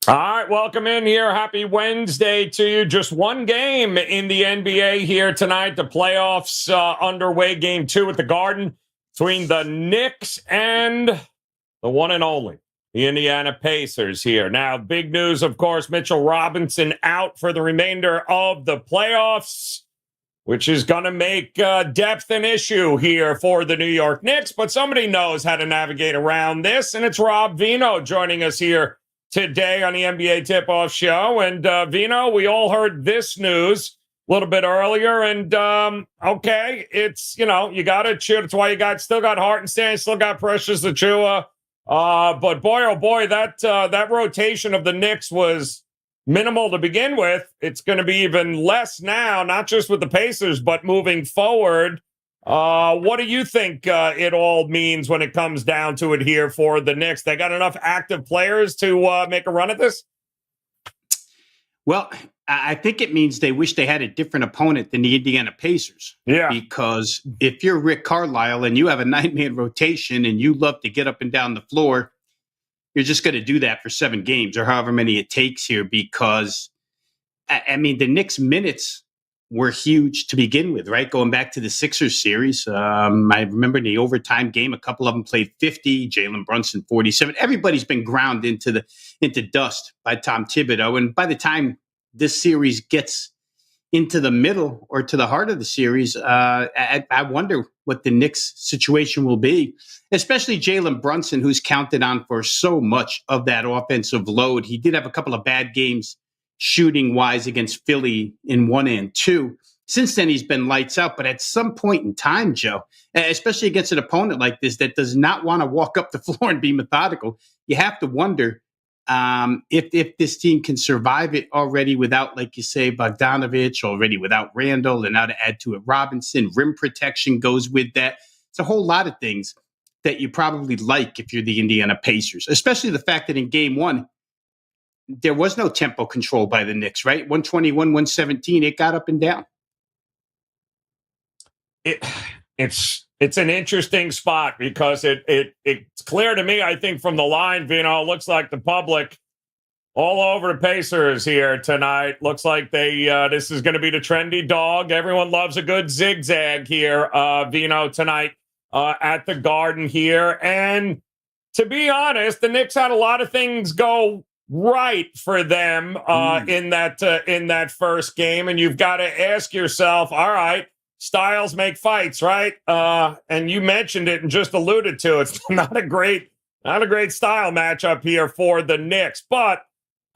All right, welcome in here. Happy Wednesday to you. Just one game in the NBA here tonight. The playoffs underway. Game 2 at the Garden between the Knicks and the one and only, the Indiana Pacers here. Now, big news, of course, Mitchell Robinson out for the remainder of the playoffs, which is going to make depth an issue here for the New York Knicks. But somebody knows how to navigate around this, and it's Rob Veno joining us here today on the NBA Tipoff Show. And Veno, we all heard this news a little bit earlier. And okay, it's, you got to cheer. That's why you still got Hart and Stan, still got Precious Achua. But boy, oh boy, that rotation of the Knicks was minimal to begin with. It's going to be even less now, not just with the Pacers, but moving forward. What do you think it all means when it comes down to it here for the Knicks? They got enough active players to make a run at this? Well, I think it means they wish they had a different opponent than the Indiana Pacers. Yeah. Because if you're Rick Carlisle and you have a 9-man rotation and you love to get up and down the floor, you're just going to do that for 7 games or however many it takes here because, I mean, the Knicks' minutes were huge to begin with, right? Going back to the Sixers series. I remember in the overtime game, a couple of them played 50, Jalen Brunson 47. Everybody's been ground into dust by Tom Thibodeau. And by the time this series gets into the middle or to the heart of the series, I wonder what the Knicks situation will be, especially Jalen Brunson, who's counted on for so much of that offensive load. He did have a couple of bad games shooting wise against Philly in 1 and 2. Since then, he's been lights out. But at some point in time, Joe, especially against an opponent like this that does not want to walk up the floor and be methodical, you have to wonder if this team can survive it already without, like you say, Bogdanovich, already without Randall, and now to add to it Robinson. Rim protection goes with that. It's a whole lot of things that you probably like if you're the Indiana Pacers, especially the fact that in game 1, there was no tempo control by the Knicks, right? 121, 117, it got up and down. It's an interesting spot because it's clear to me, I think, from the line, Vino, it looks like the public all over the Pacers here tonight. Looks like this is going to be the trendy dog. Everyone loves a good zigzag here, Vino, tonight at the Garden here. And to be honest, the Knicks had a lot of things go right for them in that first game, and you've got to ask yourself, all right, styles make fights, right? And you mentioned it and just alluded to it. It's not a great style matchup here for the Knicks, but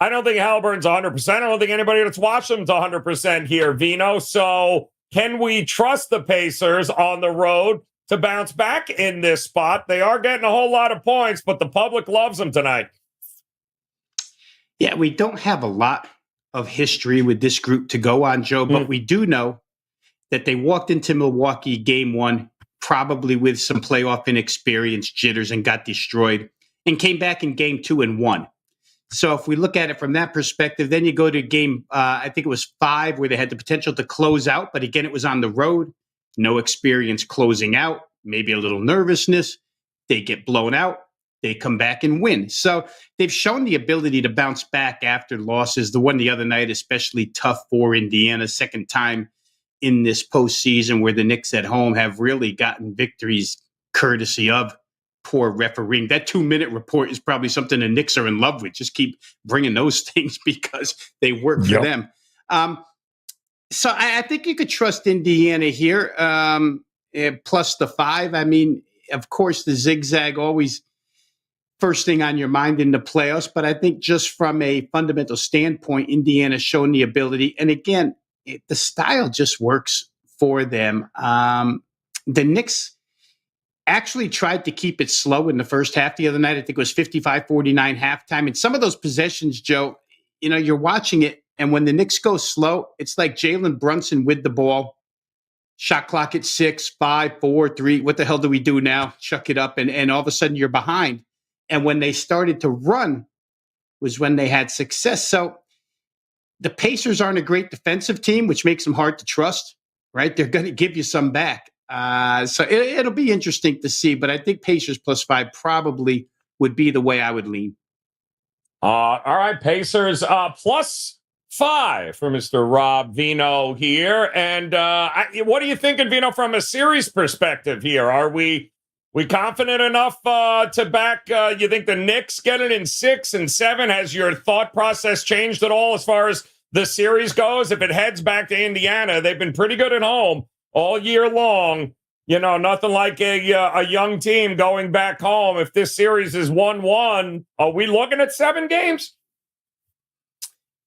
I don't think Haliburton's 100%. I don't think anybody that's watched him is 100% here, Vino. So can we trust the Pacers on the road to bounce back in this spot? They are getting a whole lot of points, but the public loves them tonight. Yeah, we don't have a lot of history with this group to go on, Joe, but we do know that they walked into Milwaukee game 1, probably with some playoff inexperience jitters and got destroyed, and came back in game 2 and won. So if we look at it from that perspective, then you go to game, I think it was 5, where they had the potential to close out, but again, it was on the road, no experience closing out, maybe a little nervousness. They get blown out. They come back and win. So they've shown the ability to bounce back after losses. The one the other night, especially tough for Indiana, second time in this postseason where the Knicks at home have really gotten victories courtesy of poor refereeing. That 2-minute report is probably something the Knicks are in love with. Just keep bringing those things because they work for them. So I think you could trust Indiana here, plus the 5. I mean, of course, the zigzag always first thing on your mind in the playoffs, but I think just from a fundamental standpoint, Indiana's shown the ability. And again, the style just works for them. The Knicks actually tried to keep it slow in the first half the other night. I think it was 55-49 halftime. And some of those possessions, Joe, you're watching it, and when the Knicks go slow, it's like Jalen Brunson with the ball. Shot clock at 6, 5, 4, 3. What the hell do we do now? Chuck it up, and all of a sudden you're behind. And when they started to run was when they had success. So the Pacers aren't a great defensive team, which makes them hard to trust, right? They're going to give you some back. So it'll be interesting to see. But I think Pacers plus 5 probably would be the way I would lean. All right, Pacers +5 for Mr. Rob Veno here. And what are you thinking, Veno, from a series perspective here? Are we confident enough to back? You think the Knicks get it in 6 and 7? Has your thought process changed at all as far as the series goes? If it heads back to Indiana, they've been pretty good at home all year long. You know, nothing like a young team going back home. If this series is 1-1, are we looking at 7 games?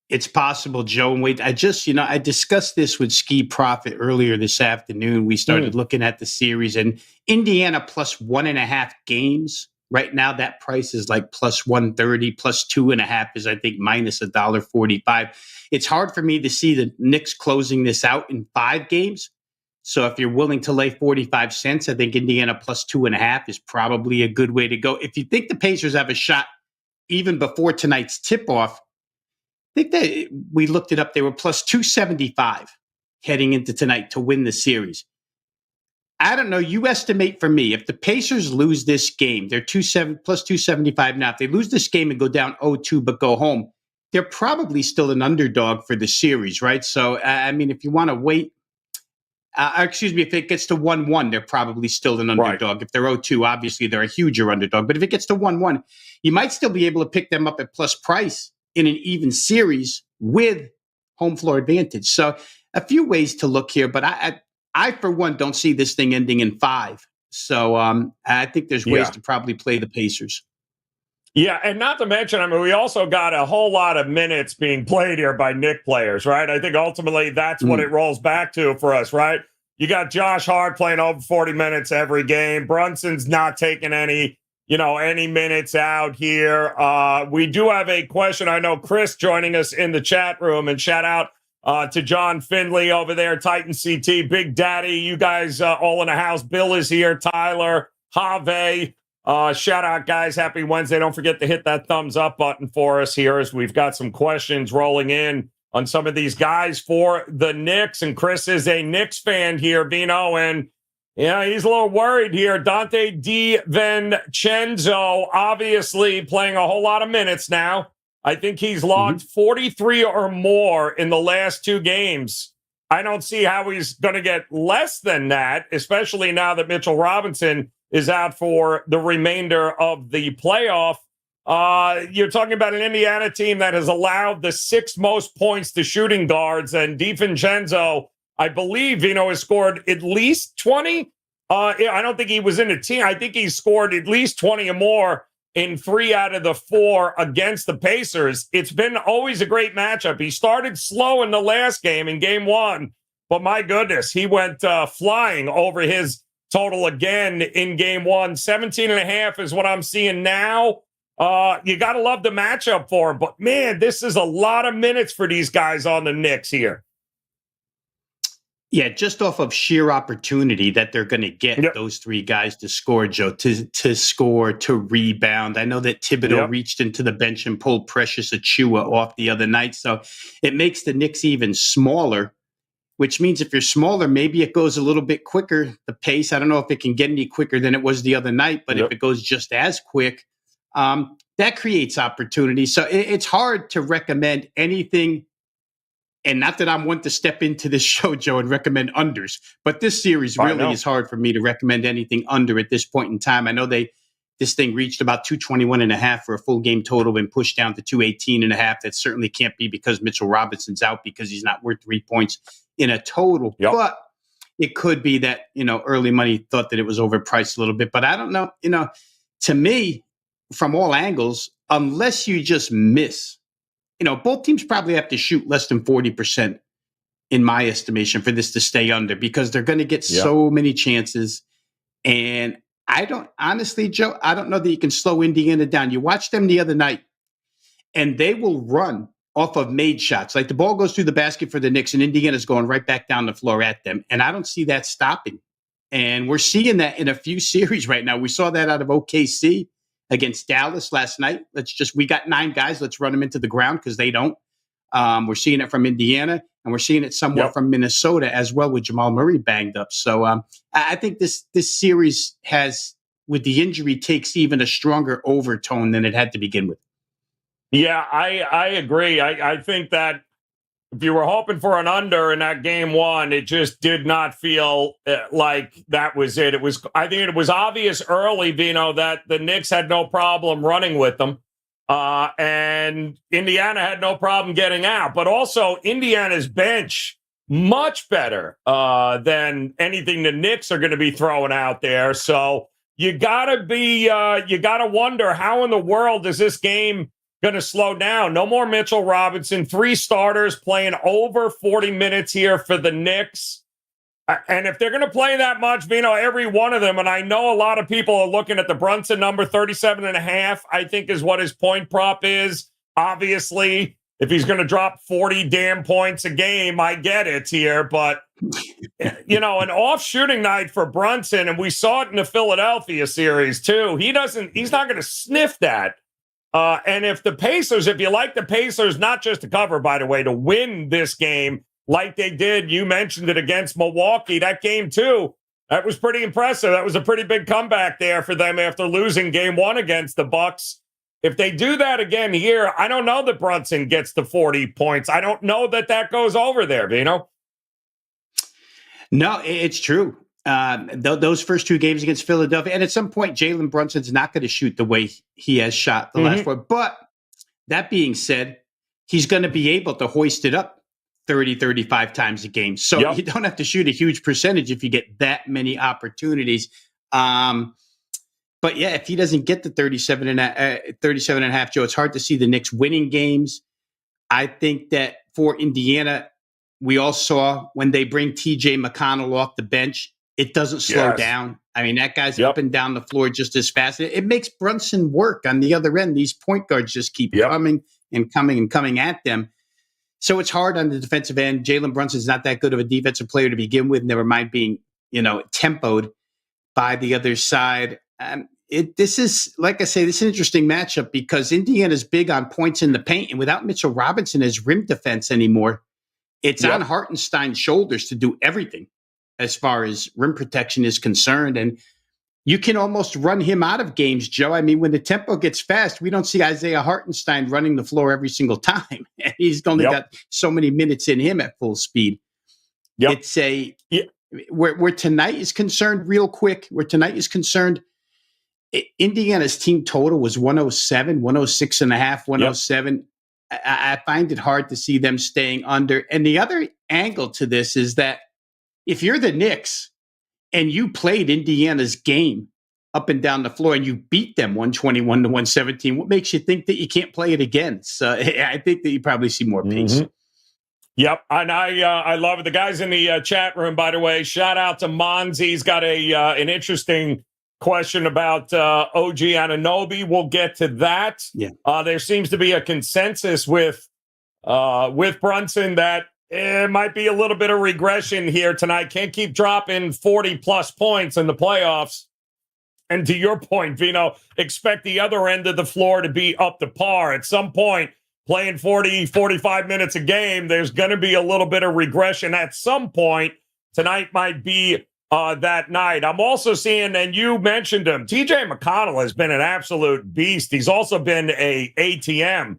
It's possible, Joe. And wait, I discussed this with Ski Profit earlier this afternoon. We started looking at the series, and Indiana +1.5 games. Right now, that price is like +130, +2.5 is, I think, -$1.45. It's hard for me to see the Knicks closing this out in 5 games. So if you're willing to lay 45 cents, I think Indiana +2.5 is probably a good way to go. If you think the Pacers have a shot, even before tonight's tip-off, I think that we looked it up. They were +275 heading into tonight to win the series. I don't know. You estimate for me, if the Pacers lose this game, they're +275 now. If they lose this game and go down 0-2 but go home, they're probably still an underdog for the series, right? So, I mean, if you want to wait, if it gets to 1-1, they're probably still an underdog. Right. If they're 0-2, obviously they're a huger underdog. But if it gets to 1-1, you might still be able to pick them up at plus price in an even series with home floor advantage. So a few ways to look here, but I for one, don't see this thing ending in 5. So I think there's ways to probably play the Pacers. Yeah, and not to mention, I mean, we also got a whole lot of minutes being played here by Knick players, right? I think ultimately that's what it rolls back to for us, right? You got Josh Hart playing over 40 minutes every game. Brunson's not taking any minutes out here. We do have a question. I know Chris joining us in the chat room, and shout out to John Findlay over there, Titan CT, Big Daddy. You guys all in the house. Bill is here, Tyler, Have. Shout out, guys. Happy Wednesday. Don't forget to hit that thumbs up button for us here as we've got some questions rolling in on some of these guys for the Knicks. And Chris is a Knicks fan here, Veno, and he's a little worried here. Dante DiVincenzo obviously playing a whole lot of minutes now. I think he's logged 43 or more in the last 2 games. I don't see how he's going to get less than that, especially now that Mitchell Robinson is out for the remainder of the playoff. You're talking about an Indiana team that has allowed the 6th most points to shooting guards, and DiVincenzo, I believe, has scored at least 20. I don't think he was in the team. I think he scored at least 20 or more in 3 out of the 4 against the Pacers. It's been always a great matchup. He started slow in the last game, in game 1, but my goodness, he went flying over his total again in game 1. 17.5 is what I'm seeing now. You got to love the matchup for him, but man, this is a lot of minutes for these guys on the Knicks here. Yeah, just off of sheer opportunity that they're going to get those 3 guys to score, Joe, to score, to rebound. I know that Thibodeau reached into the bench and pulled Precious Achiuwa off the other night, so it makes the Knicks even smaller, which means if you're smaller, maybe it goes a little bit quicker, the pace. I don't know if it can get any quicker than it was the other night, but if it goes just as quick, that creates opportunity. So it's hard to recommend anything. And not that I'm one to step into this show, Joe, and recommend unders, but this series really is hard for me to recommend anything under at this point in time. I know this thing reached about 221.5 for a full game total and pushed down to 218.5. That certainly can't be because Mitchell Robinson's out, because he's not worth 3 points in a total. But it could be that, early money thought that it was overpriced a little bit. But I don't know. To me, from all angles, unless you just miss, both teams probably have to shoot less than 40%, in my estimation, for this to stay under, because they're going to get so many chances. And honestly, Joe, I don't know that you can slow Indiana down. You watched them the other night, and they will run off of made shots. Like the ball goes through the basket for the Knicks, and Indiana's going right back down the floor at them. And I don't see that stopping. And we're seeing that in a few series right now. We saw that out of OKC against Dallas last night. We got 9 guys. Let's run them into the ground, because they don't. We're seeing it from Indiana, and we're seeing it somewhat from Minnesota as well, with Jamal Murray banged up. So I think this series has, with the injury, takes even a stronger overtone than it had to begin with. Yeah, I agree. I think that if you were hoping for an under in that game one, it just did not feel like that was it. I think it was obvious early, Vino, that the Knicks had no problem running with them. And Indiana had no problem getting out. But also, Indiana's bench, much better than anything the Knicks are going to be throwing out there. So you got to wonder, how in the world is this game going to slow down? No more Mitchell Robinson, 3 starters playing over 40 minutes here for the Knicks. And if they're going to play that much, Vino, every one of them, and I know a lot of people are looking at the Brunson number, 37.5, I think is what his point prop is. Obviously, if he's going to drop 40 damn points a game, I get it here. But, an off shooting night for Brunson, and we saw it in the Philadelphia series too. He's not going to sniff that. And if you like the Pacers, not just to cover, by the way, to win this game like they did, you mentioned it against Milwaukee, that game too, that was pretty impressive. That was a pretty big comeback there for them after losing game one against the Bucks. If they do that again here, I don't know that Brunson gets to 40 points. I don't know that goes over there, Vino. No, it's true. Those first 2 games against Philadelphia, and at some point, Jalen Brunson's not going to shoot the way he has shot the last 4. But that being said, he's going to be able to hoist it up 30, 35 times a game. So you don't have to shoot a huge percentage if you get that many opportunities. But yeah, if he doesn't get the 37 and a half, Joe, it's hard to see the Knicks winning games. I think that for Indiana, we all saw when they bring TJ McConnell off the bench, it doesn't slow down. I mean, that guy's up and down the floor just as fast. It makes Brunson work on the other end. These point guards just keep coming and coming and coming at them. So it's hard on the defensive end. Jalen Brunson's not that good of a defensive player to begin with, never mind being, tempoed by the other side. This is, like I say, this is an interesting matchup because Indiana's big on points in the paint, and without Mitchell Robinson as rim defense anymore, it's on Hartenstein's shoulders to do everything as far as rim protection is concerned. And you can almost run him out of games, Joe. I mean, when the tempo gets fast, we don't see Isaiah Hartenstein running the floor every single time. And he's only got so many minutes in him at full speed. It's where tonight is concerned, real quick, Indiana's team total was 107, 106 and a half, 107. I find it hard to see them staying under. And the other angle to this is that if you're the Knicks and you played Indiana's game up and down the floor and you beat them 121 to 117, what makes you think that you can't play it again? So I think that you probably see more pace. Yep, and I love it. The guys in the chat room, by the way, shout out to Monzi. He's got an interesting question about OG Anunoby. We'll get to that. There seems to be a consensus with Brunson that it might be a little bit of regression here tonight. Can't keep dropping 40-plus points in the playoffs. And to your point, Vino, expect the other end of the floor to be up to par. At some point, playing 40, 45 minutes a game, there's going to be a little bit of regression at some point. Tonight might be that night. I'm also seeing, and you mentioned him, TJ McConnell has been an absolute beast. He's also been a ATM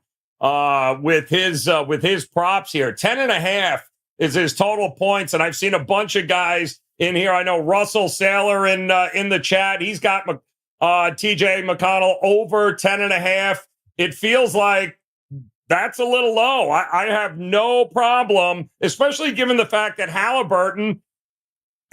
with his props here. 10.5 is his total points, and I've seen a bunch of guys in here. I know Russell Saylor in the chat. He's got TJ McConnell over 10.5. It feels like that's a little low. I have no problem, especially given the fact that Haliburton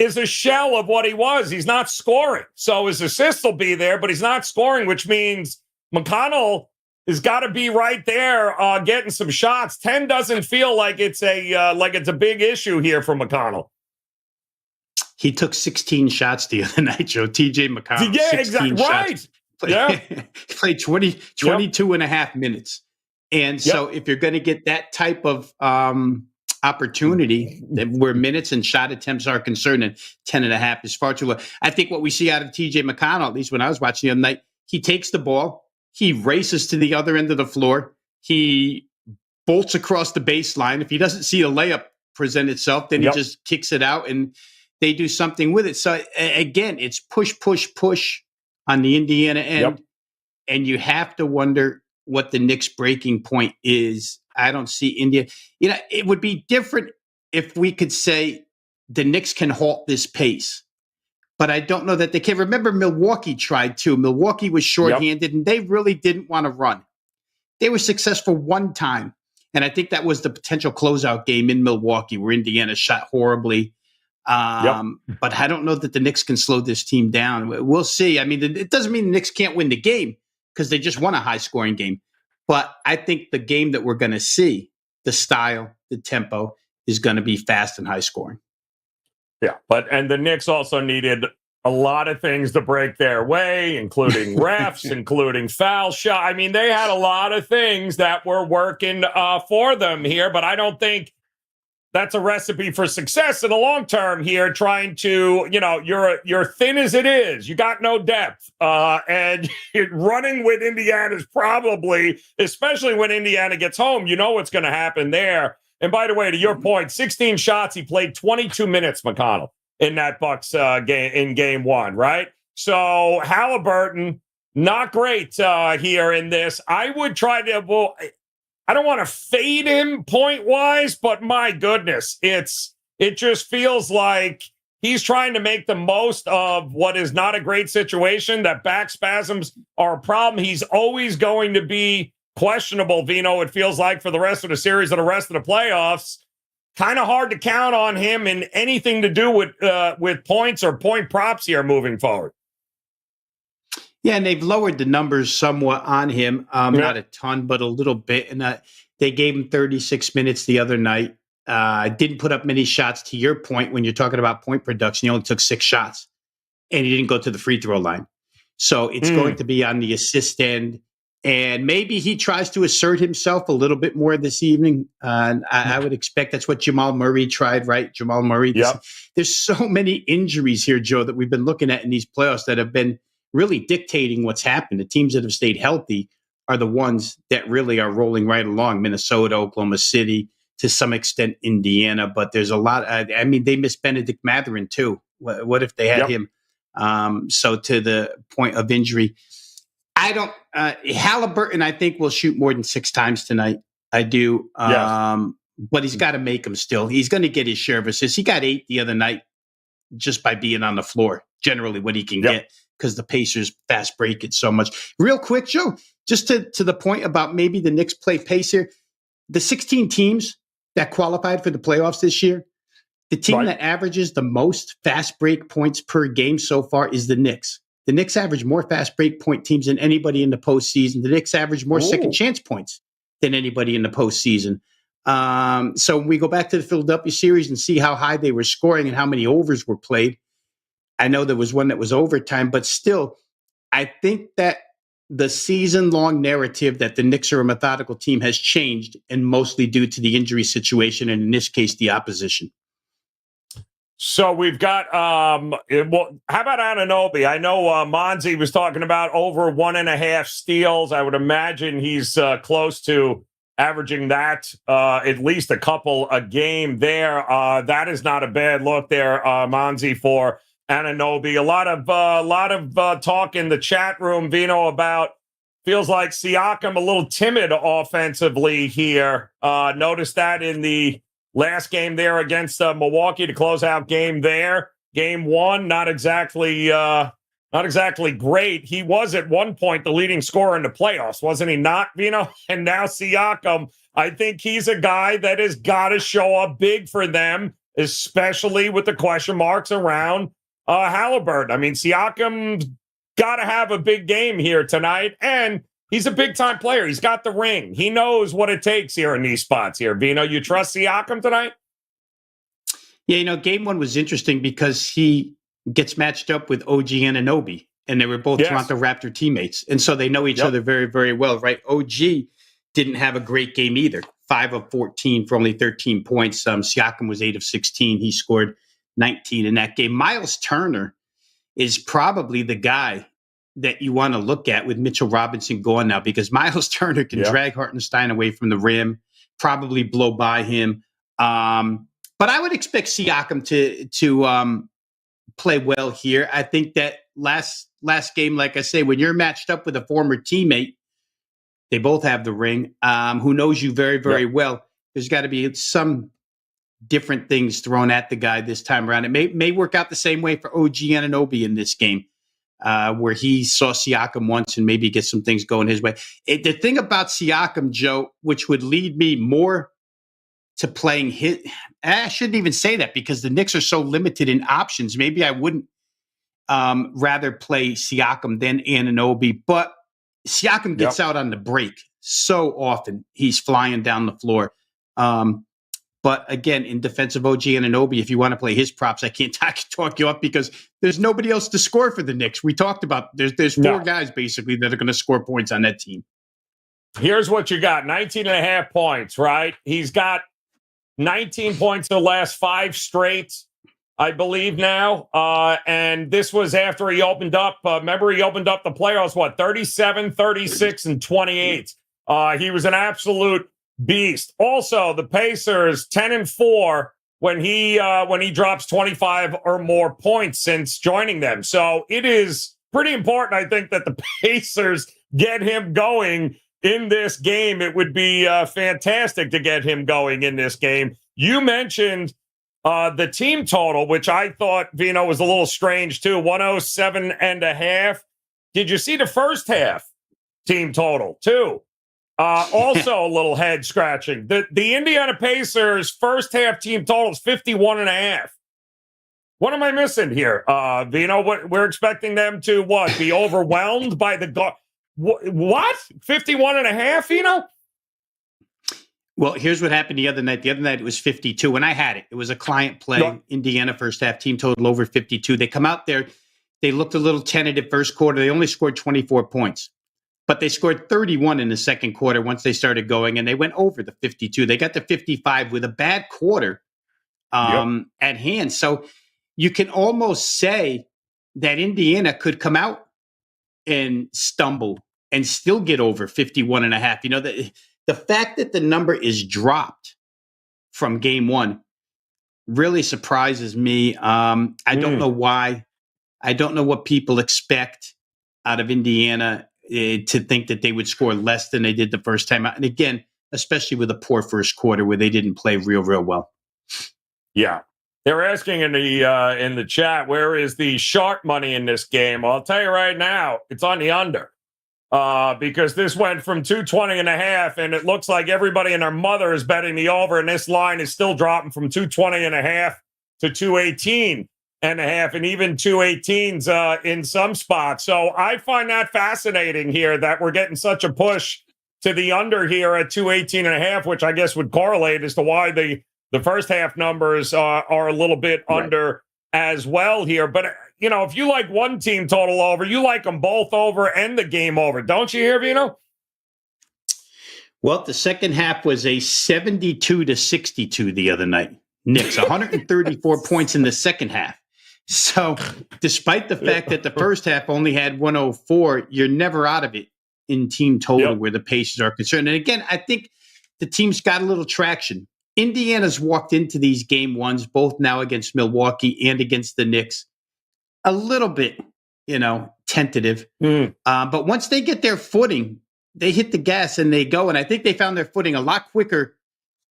is a shell of what he was. He's not scoring. So his assists will be there, but he's not scoring, which means McConnell has got to be right there getting some shots. 10 doesn't feel like it's a big issue here for McConnell. He took 16 shots the other night, Joe. TJ McConnell. Yeah, exactly. Right. He played 22 and a half minutes. And so if you're going to get that type of opportunity where minutes and shot attempts are concerned, and 10.5 is far too low. I think what we see out of TJ McConnell, at least when I was watching the other night, he takes the ball, he races to the other end of the floor, he bolts across the baseline. If he doesn't see a layup present itself, then he just kicks it out and they do something with it. So again, it's push on the Indiana end. And you have to wonder, what the Knicks breaking point is. I don't see India. It would be different if we could say the Knicks can halt this pace. But I don't know that they can. Remember, Milwaukee tried to. Milwaukee was shorthanded, and they really didn't want to run. They were successful one time, and I think that was the potential closeout game in Milwaukee where Indiana shot horribly. But I don't know that the Knicks can slow this team down. We'll see. I mean, it doesn't mean the Knicks can't win the game because they just won a high-scoring game. But I think the game that we're going to see, the style, the tempo, is going to be fast and high-scoring. Yeah, and the Knicks also needed a lot of things to break their way, including refs, including foul shot. I mean, they had a lot of things that were working for them here, but I don't think that's a recipe for success in the long term here. Trying to, you're thin as it is. You got no depth, and running with Indiana is probably, especially when Indiana gets home, you know what's going to happen there. And by the way, to your point, 16 shots. He played 22 minutes, McConnell, in that Bucks game in game one, right? So Haliburton, not great here in this. I would try to, I don't want to fade him point-wise, but my goodness, it just feels like he's trying to make the most of what is not a great situation, that back spasms are a problem. He's always going to be questionable, Veno, it feels like, for the rest of the series and the rest of the playoffs. Kind of hard to count on him in anything to do with points or point props here moving forward. Yeah, and they've lowered the numbers somewhat on him. Not a ton, but a little bit. And they gave him 36 minutes the other night. Didn't put up many shots, to your point, when you're talking about point production. He only took 6 shots, and he didn't go to the free throw line. So it's going to be on the assist end. And maybe he tries to assert himself a little bit more this evening. I would expect that's what Jamal Murray tried, right? Jamal Murray. There's so many injuries here, Joe, that we've been looking at in these playoffs that have been really dictating what's happened. The teams that have stayed healthy are the ones that really are rolling right along. Minnesota, Oklahoma City, to some extent Indiana. But there's a lot. They missed Benedict Mathurin, too. What if they had him? So to the point of injury, I don't. Haliburton, I think, will shoot more than 6 times tonight. I do. But he's got to make them still. He's going to get his share of assists. He got 8 the other night just by being on the floor, generally what he can get, because the Pacers fast break it so much. Real quick, Joe, just to the point about maybe the Knicks play pace here. The 16 teams that qualified for the playoffs this year, the team that averages the most fast break points per game so far is the Knicks. The Knicks average more fast break point teams than anybody in the postseason. The Knicks average more second chance points than anybody in the postseason. So when we go back to the Philadelphia series and see how high they were scoring and how many overs were played, I know there was one that was overtime, but still, I think that the season-long narrative that the Knicks are a methodical team has changed, and mostly due to the injury situation, and in this case, the opposition. So we've got, how about Anunoby? I know Monzi was talking about over 1.5 steals. I would imagine he's close to averaging that, at least a couple a game there. That is not a bad look there, Monzi, for Anunoby. A lot of talk in the chat room, Veno, about feels like Siakam a little timid offensively here. Noticed that in the last game there against Milwaukee, to close out game there. Game 1, not exactly great. He was at one point the leading scorer in the playoffs, wasn't he not, Veno? And now Siakam, I think he's a guy that has got to show up big for them, especially with the question marks around Haliburton. I mean, Siakam's got to have a big game here tonight, and he's a big-time player. He's got the ring. He knows what it takes here in these spots here. Veno, you trust Siakam tonight? Yeah, game 1 was interesting because he gets matched up with OG Anunoby, and they were both Toronto Raptor teammates. And so they know each other very, very well, right? OG didn't have a great game either. 5 of 14 for only 13 points. Siakam was 8 of 16. He scored 19 in that game. Miles Turner is probably the guy that you want to look at with Mitchell Robinson gone now, because Miles Turner can drag Hartenstein away from the rim, probably blow by him. But I would expect Siakam to play well here. I think that last game, like I say, when you're matched up with a former teammate, They both have the ring. Who knows you very, very Yep. well. There's got to be some different things thrown at the guy this time around. It may work out the same way for OG Anunoby in this game, where he saw Siakam once and maybe get some things going his way. The thing about Siakam, Joe, which would lead me more to playing his, I shouldn't even say that because the Knicks are so limited in options. Maybe I wouldn't rather play Siakam than Anunoby, but Siakam gets out on the break so often. He's flying down the floor. But again, in defense of OG Anunoby, if you want to play his props, I can't talk you up because there's nobody else to score for the Knicks. We talked about there's four guys basically that are going to score points on that team. Here's what you got. 19.5 points, right? He's got 19 points in the last 5 straight, I believe now. And this was after he opened up. Remember, he opened up the playoffs, 37, 36, and 28. He was an absolute beast. Also, the Pacers 10-4 when he drops 25 or more points since joining them. So it is pretty important, I think, that the Pacers get him going in this game. It would be fantastic to get him going in this game. You mentioned the team total, which I thought, Veno, was a little strange too, 107.5. Did you see the first half team total too? Also a little head scratching. The Indiana Pacers first half team total is 51.5. What am I missing here? Veno, what we're expecting them to be overwhelmed by the what? 51.5, Veno? Well, here's what happened the other night. The other night it was 52, and I had it. It was a client play. Yep. Indiana first half team total over 52. They come out there. They looked a little tentative first quarter. They only scored 24 points. But they scored 31 in the second quarter once they started going, and they went over the 52. They got to 55 with a bad quarter at hand. So you can almost say that Indiana could come out and stumble and still get over 51.5. You know, the fact that the number is dropped from game one really surprises me. I don't know why. I don't know what people expect out of Indiana to think that they would score less than they did the first time out. And again, especially with a poor first quarter where they didn't play real well. Yeah. They're asking in the chat, where is the sharp money in this game? I'll tell you right now, it's on the under. Because this went from 220.5, and it looks like everybody and their mother is betting the over, and this line is still dropping from 220.5 to 218.5, and even 218s in some spots. So I find that fascinating here that we're getting such a push to the under here at 218.5, which I guess would correlate as to why the first half numbers are a little bit under as well here. But you know, if you like one team total over, you like them both over and the game over. Don't you hear, Veno? Well, the second half was a 72-62 the other night. Knicks, 134 points in the second half. So despite the fact that the first half only had 104, you're never out of it in team total where the Pacers are concerned. And again, I think the team's got a little traction. Indiana's walked into these game ones, both now against Milwaukee and against the Knicks, a little bit, tentative. But once they get their footing, they hit the gas and they go. And I think they found their footing a lot quicker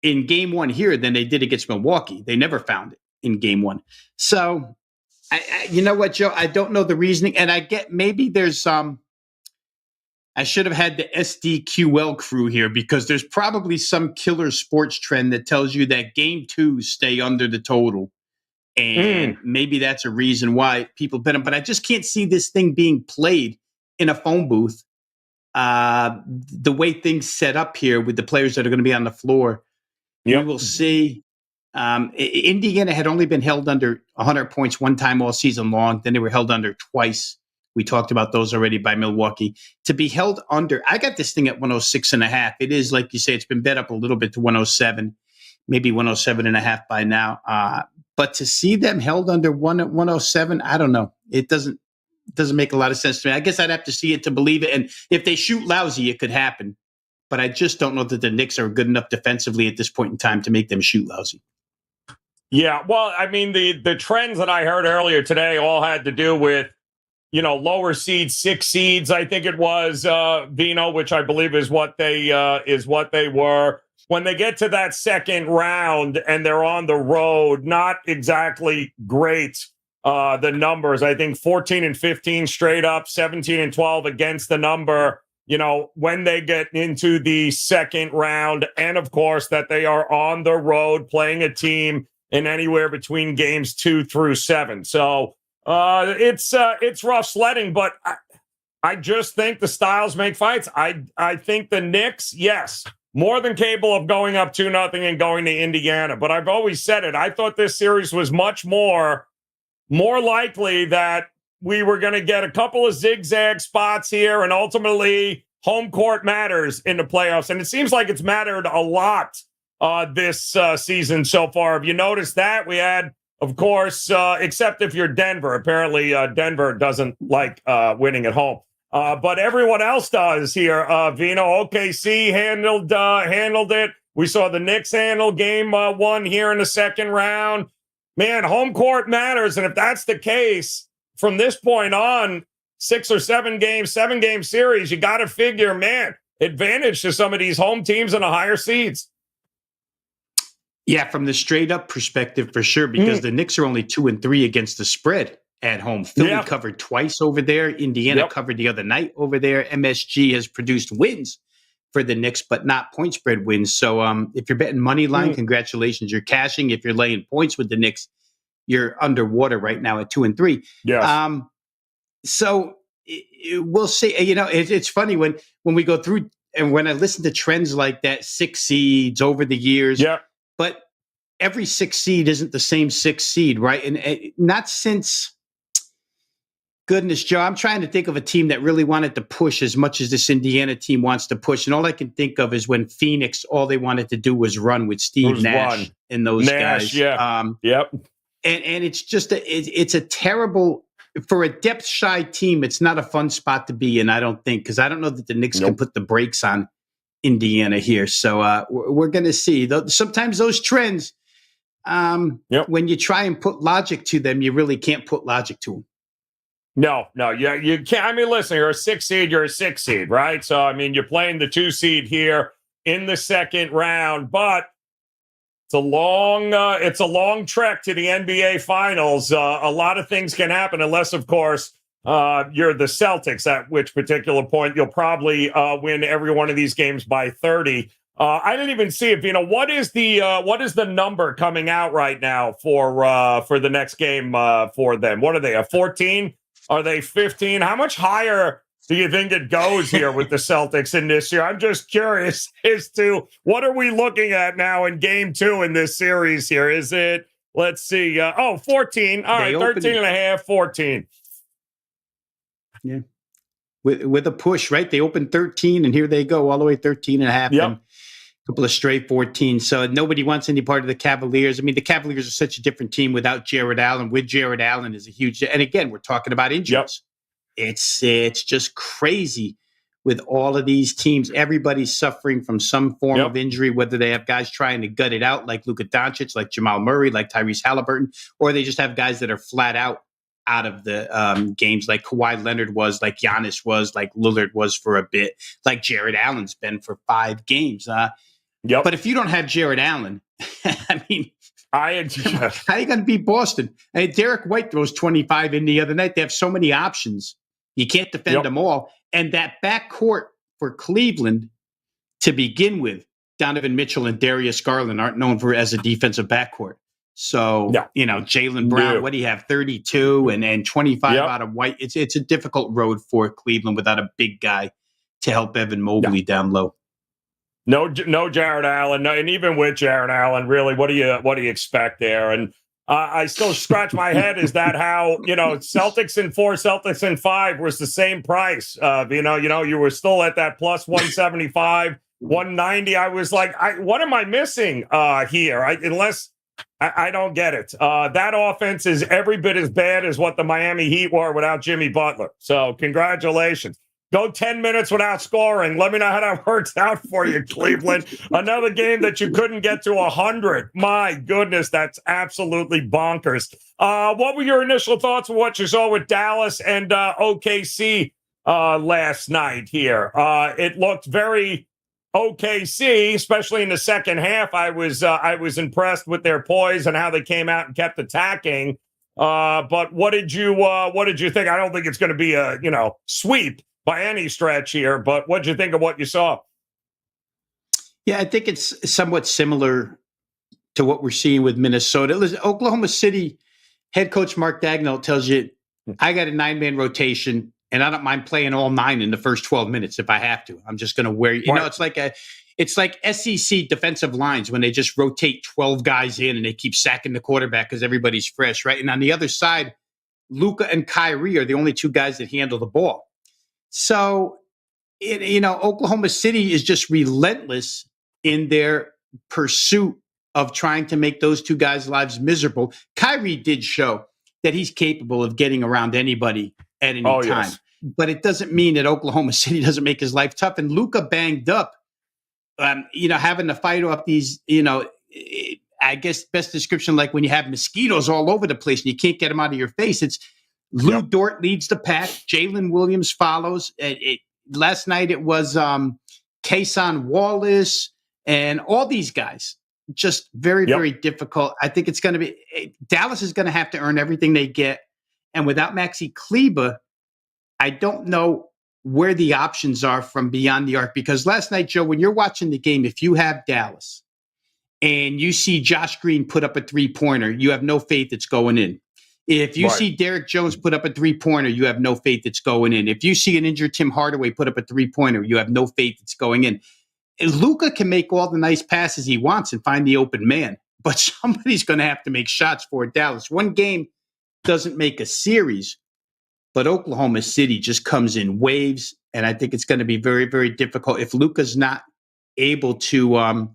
in game one here than they did against Milwaukee. They never found it in game one. So, you know what, Joe? I don't know the reasoning. And I get maybe there's I should have had the SDQL crew here because there's probably some killer sports trend that tells you that game twos stay under the total. And maybe that's a reason why people bet them. But I just can't see this thing being played in a phone booth. The way things set up here with the players that are going to be on the floor, we will see. Indiana had only been held under 100 points one time all season long. Then they were held under twice. We talked about those already by Milwaukee. To be held under, I got this thing at 106.5. It is, like you say, it's been bet up a little bit to 107, maybe 107.5 by now. But to see them held under 107, I don't know. It doesn't make a lot of sense to me. I guess I'd have to see it to believe it. And if they shoot lousy, it could happen. But I just don't know that the Knicks are good enough defensively at this point in time to make them shoot lousy. Yeah, well, I mean, the trends that I heard earlier today all had to do with, lower seeds, 6 seeds, I think it was, Veno, which I believe is what they were. When they get to that second round and they're on the road, not exactly great. The numbers, I think 14 and 15 straight up, 17 and 12 against the number, when they get into the second round. And of course, that they are on the road playing a team in anywhere between games 2 through 7. So it's rough sledding, but I just think the styles make fights. I think the Knicks, yes, more than capable of going up 2-0 and going to Indiana. But I've always said it. I thought this series was much more likely that we were going to get a couple of zigzag spots here, and ultimately home court matters in the playoffs. And it seems like it's mattered a lot this season so far. Have you noticed that? We had, of course, except if you're Denver. Apparently, Denver doesn't like winning at home. But everyone else does here. Veno, OKC handled it. We saw the Knicks handle game 1 here in the second round. Man, home court matters. And if that's the case, from this point on, 6 or 7 games, 7-game series, you got to figure, man, advantage to some of these home teams in the higher seeds. Yeah, from the straight up perspective, for sure, because the Knicks are only 2 and 3 against the spread at home. Philly covered twice over there. Indiana covered the other night over there. MSG has produced wins for the Knicks, but not point spread wins. So if you're betting money line, congratulations, you're cashing. If you're laying points with the Knicks, you're underwater right now at 2 and 3. Yes. So we'll see. It's funny when we go through and when I listen to trends like that, 6 seeds over the years. Yeah. But every 6 seed isn't the same 6 seed, right? And not since. Goodness, Joe, I'm trying to think of a team that really wanted to push as much as this Indiana team wants to push. And all I can think of is when Phoenix, all they wanted to do was run with Steve Nash and those guys. Yeah. Yep. And it's just, it's a terrible, for a depth-shy team, it's not a fun spot to be in, I don't think, because I don't know that the Knicks can put the brakes on Indiana here. So we're going to see. Sometimes those trends, when you try and put logic to them, you really can't put logic to them. No, you can't. I mean, listen, you're a 6 seed, you're a 6 seed, right? So, I mean, you're playing the 2 seed here in the second round, but it's a long trek to the NBA Finals. A lot of things can happen unless, of course, you're the Celtics, at which particular point you'll probably win every one of these games by 30. I didn't even see it. What is the number coming out right now for the next game for them? What are they, a 14? Are they 15? How much higher do you think it goes here with the Celtics in this year? I'm just curious as to what are we looking at now in game 2 in this series here? Is it, let's see, 14. All right, 13 and a half, 14. Yeah. With a push, right? They opened 13, and here they go all the way 13 and a half. Yep. A couple of straight 14. So nobody wants any part of the Cavaliers. I mean, the Cavaliers are such a different team without Jared Allen. With Jared Allen is a huge, and again, we're talking about injuries. Yep. It's just crazy with all of these teams. Everybody's suffering from some form of injury, whether they have guys trying to gut it out like Luka Doncic, like Jamal Murray, like Tyrese Haliburton, or they just have guys that are flat out of the games like Kawhi Leonard was, like Giannis was, like Lillard was for a bit, like Jared Allen's been for 5 games. But if you don't have Jared Allen, I mean, how are you going to beat Boston? I mean, Derek White throws 25 in the other night. They have so many options. You can't defend them all. And that backcourt for Cleveland to begin with, Donovan Mitchell and Darius Garland aren't known for as a defensive backcourt. So, Jaylen Brown, what do you have? 32 and 25 out of White. It's a difficult road for Cleveland without a big guy to help Evan Mobley down low. No Jared Allen. No, and even with Jared Allen, really, what do you expect there? And I still scratch my head. Is that how, Celtics in 4, Celtics in 5 was the same price? You were still at that plus 175, 190. I was like, what am I missing here? I don't get it. That offense is every bit as bad as what the Miami Heat were without Jimmy Butler. So congratulations. Go 10 minutes without scoring. Let me know how that works out for you, Cleveland. Another game that you couldn't get to 100. My goodness, that's absolutely bonkers. What were your initial thoughts of what you saw with Dallas and OKC last night here? It looked very OKC, especially in the second half. I was impressed with their poise and how they came out and kept attacking. But what did you think? I don't think it's going to be a sweep by any stretch here, but what did you think of what you saw? Yeah, I think it's somewhat similar to what we're seeing with Minnesota. Listen, Oklahoma City head coach Mark Dagnall tells you, I got a 9-man rotation, and I don't mind playing all 9 in the first 12 minutes if I have to. I'm just going to wear you. Right. It's like SEC defensive lines when they just rotate 12 guys in and they keep sacking the quarterback because everybody's fresh, right? And on the other side, Luka and Kyrie are the only 2 guys that handle the ball. So, Oklahoma City is just relentless in their pursuit of trying to make those 2 guys' lives miserable. Kyrie did show that he's capable of getting around anybody at any time. Yes. But it doesn't mean that Oklahoma City doesn't make his life tough. And Luka banged up, having to fight off these, I guess best description, like when you have mosquitoes all over the place and you can't get them out of your face. It's Lou Dort leads the pack. Jalen Williams follows. Last night it was Kason Wallace and all these guys. Just very, very difficult. I think it's going to be Dallas is going to have to earn everything they get. And without Maxi Kleber, I don't know where the options are from beyond the arc. Because last night, Joe, when you're watching the game, if you have Dallas and you see Josh Green put up a 3-pointer, you have no faith it's going in. If you see Derek Jones put up a 3-pointer, you have no faith it's going in. If you see an injured Tim Hardaway put up a 3-pointer, you have no faith it's going in. And Luka can make all the nice passes he wants and find the open man, but somebody's going to have to make shots for Dallas. One game doesn't make a series, but Oklahoma City just comes in waves, and I think it's going to be very, very difficult if Luka's not able to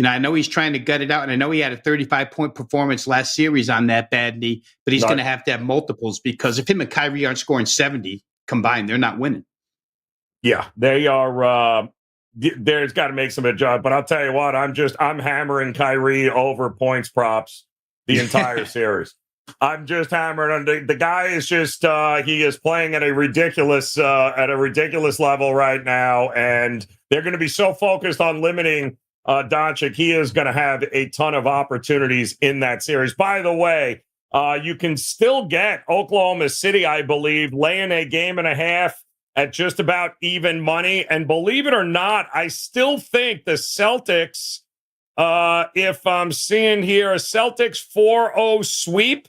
I know he's trying to gut it out, and I know he had a 35-point performance last series on that bad knee, but he's going to have multiples because if him and Kyrie aren't scoring 70 combined, they're not winning. Yeah, they are. There's got to make some adjustments, but I'll tell you what, I'm hammering Kyrie over points props the entire series. I'm just hammering on the guy is just he is playing at a ridiculous level right now, and they're going to be so focused on limiting Doncic. He is going to have a ton of opportunities in that series. By the way, you can still get Oklahoma City, I believe, laying a 1.5 at just about even money. And believe it or not, I still think the Celtics, if I'm seeing here, a Celtics 4-0 sweep,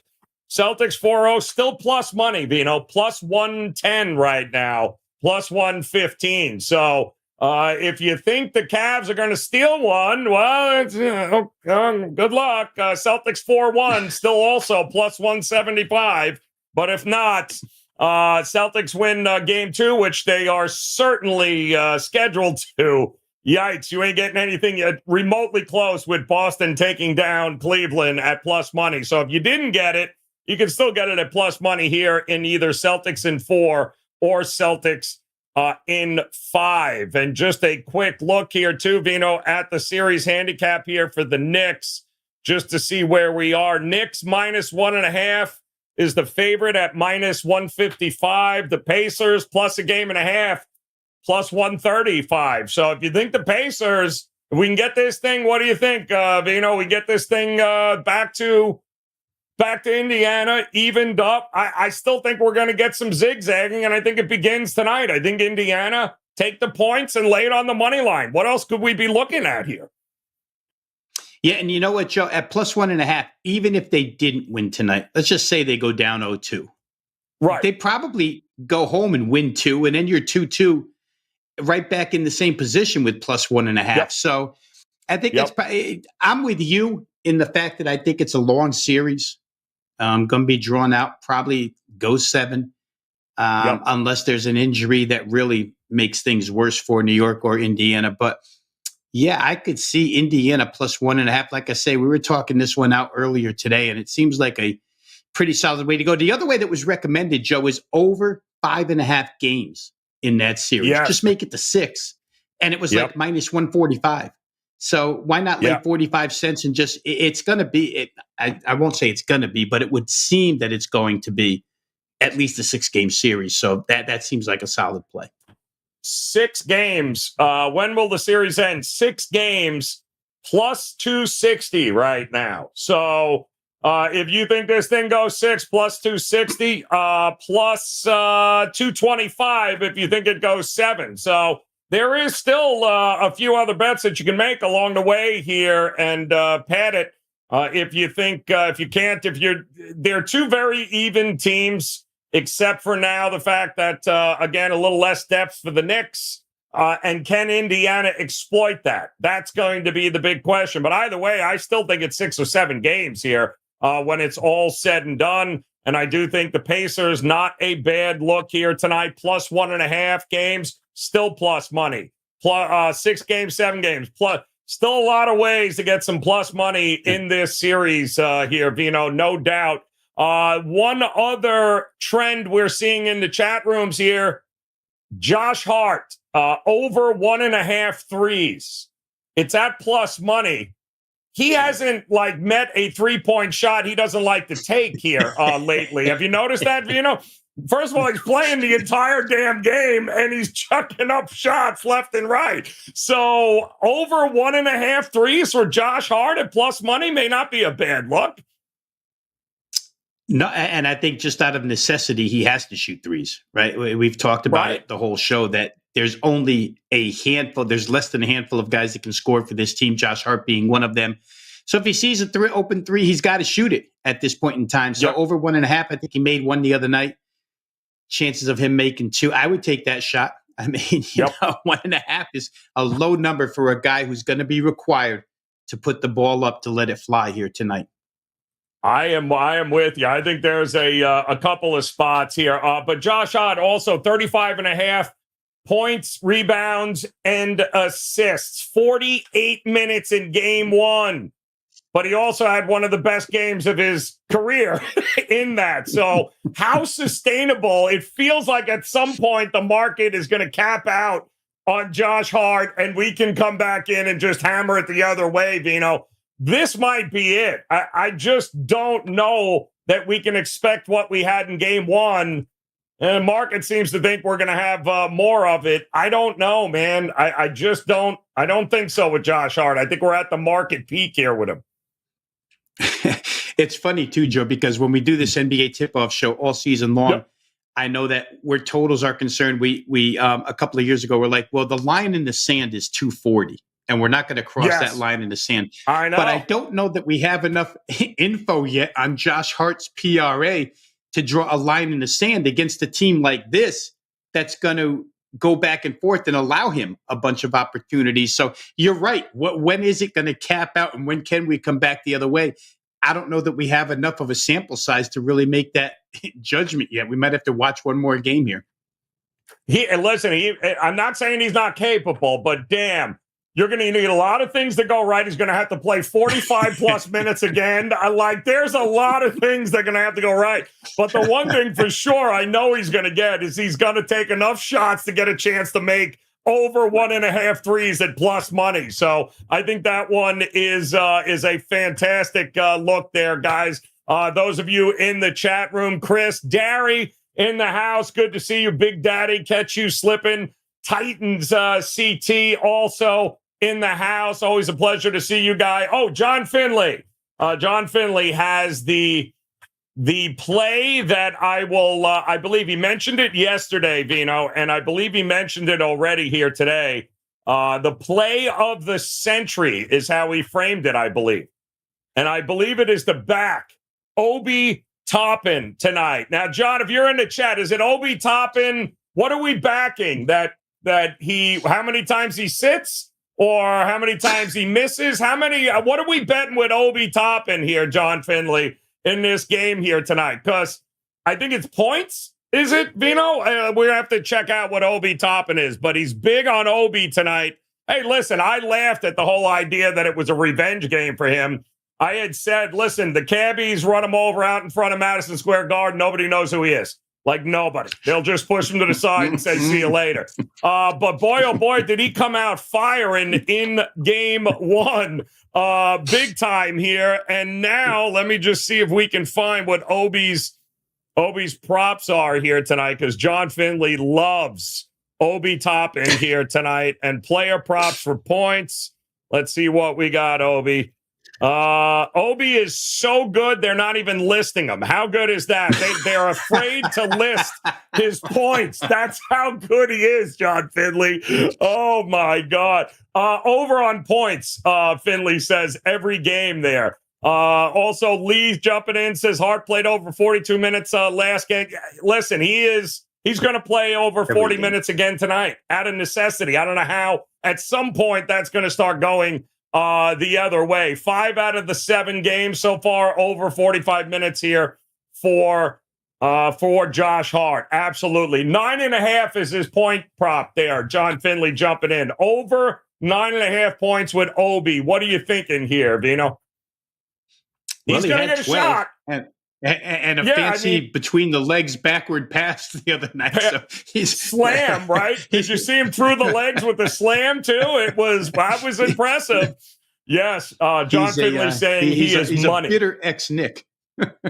Celtics 4-0 still plus money, plus 110 right now, plus 115. So if you think the Cavs are going to steal one, well, it's, good luck. Celtics 4-1, still also plus 175. But if not, Celtics win game 2, which they are certainly scheduled to. Yikes, you ain't getting anything remotely close with Boston taking down Cleveland at plus money. So if you didn't get it, you can still get it at plus money here in either Celtics in 4 or Celtics in 5. And just a quick look here, too, Veno, at the series handicap here for the Knicks, just to see where we are. Knicks minus 1.5 is the favorite at minus 155. The Pacers plus a 1.5, plus 135. So if you think the Pacers, if we can get this thing, what do you think, Veno? We get this thing back to Indiana, evened up. I still think we're going to get some zigzagging, and I think it begins tonight. I think Indiana take the points and lay it on the money line. What else could we be looking at here? Yeah, and you know what, Joe? At plus 1.5, even if they didn't win tonight, let's just say they go down 0-2. Right. They probably go home and win 2, and then you're 2-2 right back in the same position with plus 1.5. Yep. So I think I'm with you in the fact that I think it's a long series. Going to be drawn out, probably go 7, unless there's an injury that really makes things worse for New York or Indiana. But yeah, I could see Indiana plus 1.5. Like I say, we were talking this one out earlier today, and it seems like a pretty solid way to go. The other way that was recommended, Joe, is over 5.5 games. in that series. Yes. Just make it to 6. And it was Yep. like minus 145. So why not lay Yep. 45 cents and just, it's going to be, I won't say it's going to be, but it would seem that it's going to be at least a 6-game series. So that seems like a solid play. 6 games. When will the series end? 6 games plus 260 right now. So if you think this thing goes 6 plus 260, plus 225 if you think it goes 7. So there is still a few other bets that you can make along the way here and pad it if you think, if you can't, they're 2 very even teams, except for now the fact that, again, a little less depth for the Knicks. And can Indiana exploit that? That's going to be the big question. But either way, I still think it's 6 or 7 games here when it's all said and done. And I do think the Pacers, not a bad look here tonight, plus 1.5 games, still plus money. Plus 6 games, 7 games, plus still a lot of ways to get some plus money in this series here, Veno, no doubt. One other trend we're seeing in the chat rooms here, Josh Hart, over 1.5 threes. It's at plus money. He hasn't met a 3-point shot he doesn't like to take here lately. Have you noticed that, Veno? First of all, he's playing the entire damn game and he's chucking up shots left and right. So over 1.5 threes for Josh Hart at plus money may not be a bad look. No, and I think just out of necessity, he has to shoot threes, right? We've talked about it the whole show that there's only a handful, there's less than a handful of guys that can score for this team, Josh Hart being one of them. So if he sees a open three, he's got to shoot it at this point in time. So over 1.5, I think he made 1 the other night. Chances of him making 2, I would take that shot. I mean, you know, 1.5 is a low number for a guy who's going to be required to put the ball up to let it fly here tonight. I am with you. I think there's a couple of spots here. But Josh Hart also 35.5 points, rebounds, and assists. 48 minutes in game 1. But he also had one of the best games of his career in that. So how sustainable? It feels like at some point the market is going to cap out on Josh Hart and we can come back in and just hammer it the other way, Veno. This might be it. I just don't know that we can expect what we had in game 1. And the market seems to think we're going to have more of it. I don't know, man. I just don't. I don't think so with Josh Hart. I think we're at the market peak here with him. It's funny too, Joe, because when we do this NBA tip-off show all season long, I know that where totals are concerned, we a couple of years ago were like, well, the line in the sand is 240. And we're not going to cross that line in the sand. I know. But I don't know that we have enough info yet on Josh Hart's PRA to draw a line in the sand against a team like this that's going to go back and forth and allow him a bunch of opportunities. So you're right. When is it going to cap out and when can we come back the other way? I don't know that we have enough of a sample size to really make that judgment yet. We might have to watch one more game here. I'm not saying he's not capable, but damn. You're going to need a lot of things to go right. He's going to have to play 45 plus minutes again. There's a lot of things that are going to have to go right. But the one thing for sure I know he's going to get is he's going to take enough shots to get a chance to make over 1.5 threes at plus money. So I think that one is a fantastic look there, guys. Those of you in the chat room, Chris, Derry in the house. Good to see you, Big Daddy. Catch you slipping. Titans CT also in the house. Always a pleasure to see you, guy. Oh, John Finley. John Finley has the play that I will, I believe he mentioned it yesterday, Veno, and I believe he mentioned it already here today. The play of the century is how he framed it, I believe. And I believe it is to back Obi Toppin tonight. Now, John, if you're in the chat, is it Obi Toppin? What are we backing? That how many times he sits or how many times he misses? What are we betting with Obi Toppin here, John Finley, in this game here tonight? Because I think it's points. Is it, Veno? We have to check out what Obi Toppin is, but he's big on Obi tonight. Hey, listen, I laughed at the whole idea that it was a revenge game for him. I had said, listen, the cabbies run him over out in front of Madison Square Garden. Nobody knows who he is. Like nobody. They'll just push him to the side and say, see you later. But boy, oh boy, did he come out firing in game one. Big time here. And now let me just see if we can find what Obi's props are here tonight, because John Finley loves Obi Toppin here tonight. And player props for points. Let's see what we got, Obi. Obi is so good, they're not even listing him. How good is that? They're afraid to list his points. That's how good he is, John Finley. Oh, my God. Over on points, Finley says, every game there. Also, Lee's jumping in, says Hart played over 42 minutes last game. Listen, he's going to play over 40 minutes again tonight out of necessity. I don't know how. At some point, that's going to start going the other way. 5 out of the 7 games so far over 45 minutes here for Josh Hart. Absolutely. 9.5 is his point prop there. John Finley jumping in. Over 9.5 points with Obi. What are you thinking here, Veno? He's going to get a shot. And a fancy between the legs backward pass the other night. So he's slam, right? Did you see him through the legs with the slam too? That was impressive. Yes, John Finley saying he's money. A bitter ex-Nick.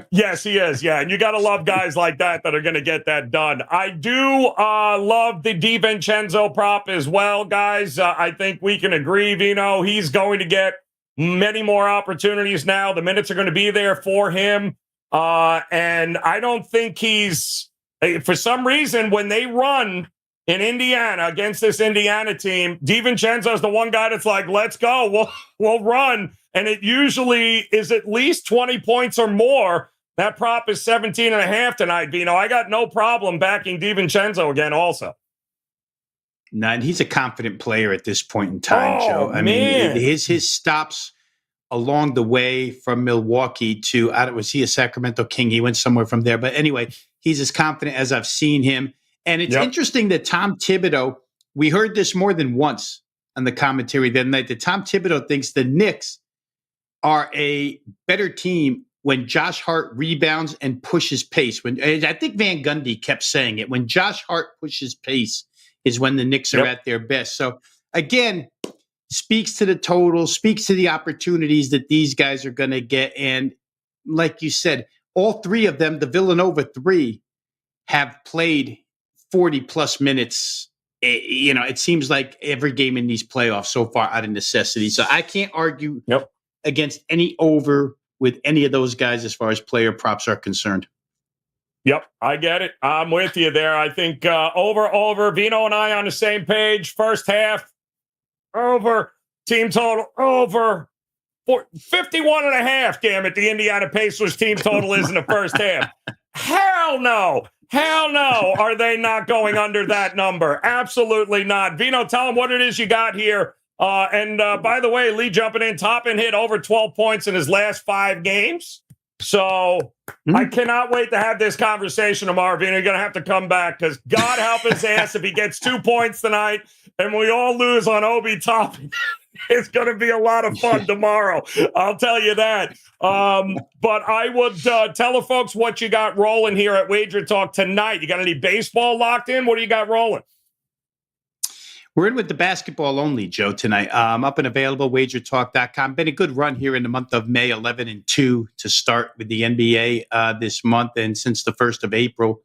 Yes, he is. Yeah, and you got to love guys like that are going to get that done. I do love the DiVincenzo prop as well, guys. I think we can agree, Veno. He's going to get many more opportunities now. The minutes are going to be there for him. And I don't think he's, for some reason, when they run in Indiana against this Indiana team, DiVincenzo's the one guy that's like, let's go, we'll run. And it usually is at least 20 points or more. That prop is 17.5 tonight, Veno. I got no problem backing DiVincenzo again also. No, and he's a confident player at this point in time, Joe. I mean, his stops along the way from Milwaukee to, was he a Sacramento King? He went somewhere from there. But anyway, he's as confident as I've seen him. And it's interesting that Tom Thibodeau, we heard this more than once on the commentary the other night, that Tom Thibodeau thinks the Knicks are a better team when Josh Hart rebounds and pushes pace. I think Van Gundy kept saying it. When Josh Hart pushes pace is when the Knicks are at their best. So again, speaks to the total, speaks to the opportunities that these guys are going to get. And like you said, all 3 of them, the Villanova 3, have played 40-plus minutes. It seems like every game in these playoffs so far out of necessity. So I can't argue against any over with any of those guys as far as player props are concerned. Yep, I get it. I'm with you there. I think over. Veno and I on the same page. First half, over. Team total, over. 51.5, damn it. The Indiana Pacers team total is in the first half. Hell no. Are they not going under that number? Absolutely not. Veno, tell them what it is you got here. And by the way, Lee jumping in, Toppin hit over 12 points in his last 5 games. So I cannot wait to have this conversation tomorrow, Veno. You're going to have to come back, because God help his ass if he gets 2 points tonight and we all lose on Obi Toppin. It's going to be a lot of fun tomorrow. I'll tell you that. But I would tell the folks what you got rolling here at Wager Talk tonight. You got any baseball locked in? What do you got rolling? We're in with the basketball only, Joe, tonight. Up and available, WagerTalk.com. Been a good run here in the month of May, 11-2 to start with the NBA this month. And since the 1st of April,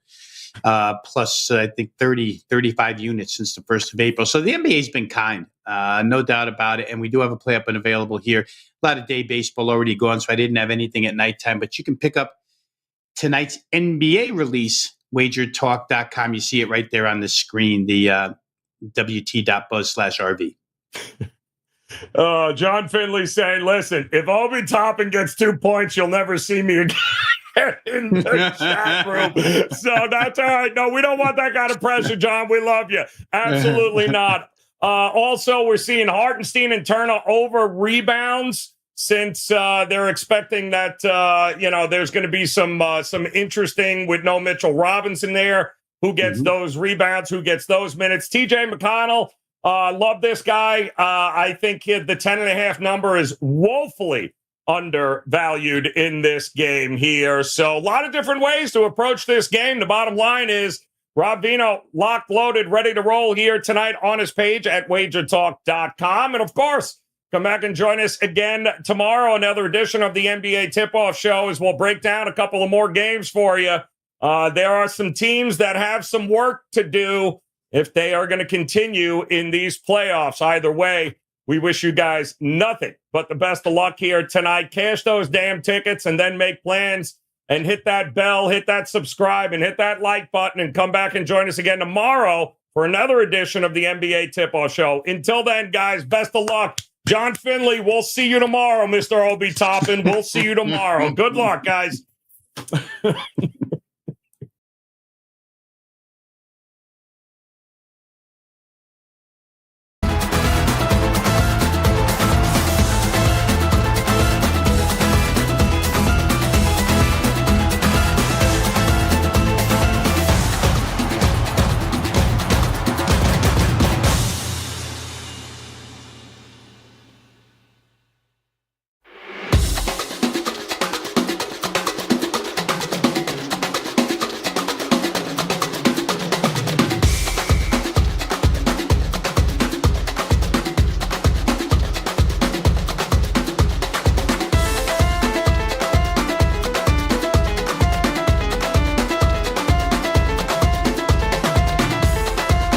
plus I think 35 units since the 1st of April. So the NBA's been kind, no doubt about it. And we do have a play up and available here. A lot of day baseball already gone, so I didn't have anything at nighttime. But you can pick up tonight's NBA release, WagerTalk.com. You see it right there on the screen, the wt.buzz/RV. John Finley saying, listen, if Obi Toppin gets 2 points, you'll never see me again in the chat room. So that's all right. No, we don't want that kind of pressure, John. We love you. Absolutely not. Also, we're seeing Hartenstein and Turner over rebounds, since they're expecting that, there's going to be some interesting with no Mitchell Robinson there. Who gets those rebounds? Who gets those minutes? TJ McConnell, love this guy. I think the 10.5 number is woefully undervalued in this game here. So a lot of different ways to approach this game. The bottom line is Rob Veno, locked, loaded, ready to roll here tonight on his page at WagerTalk.com. And, of course, come back and join us again tomorrow, another edition of the NBA Tip-Off Show, as we'll break down a couple of more games for you. There are some teams that have some work to do if they are going to continue in these playoffs. Either way, we wish you guys nothing but the best of luck here tonight. Cash those damn tickets and then make plans and hit that bell, hit that subscribe, and hit that like button, and come back and join us again tomorrow for another edition of the NBA Tip-Off Show. Until then, guys, best of luck. John Finley, we'll see you tomorrow, Mr. Obi Toppin. We'll see you tomorrow. Good luck, guys.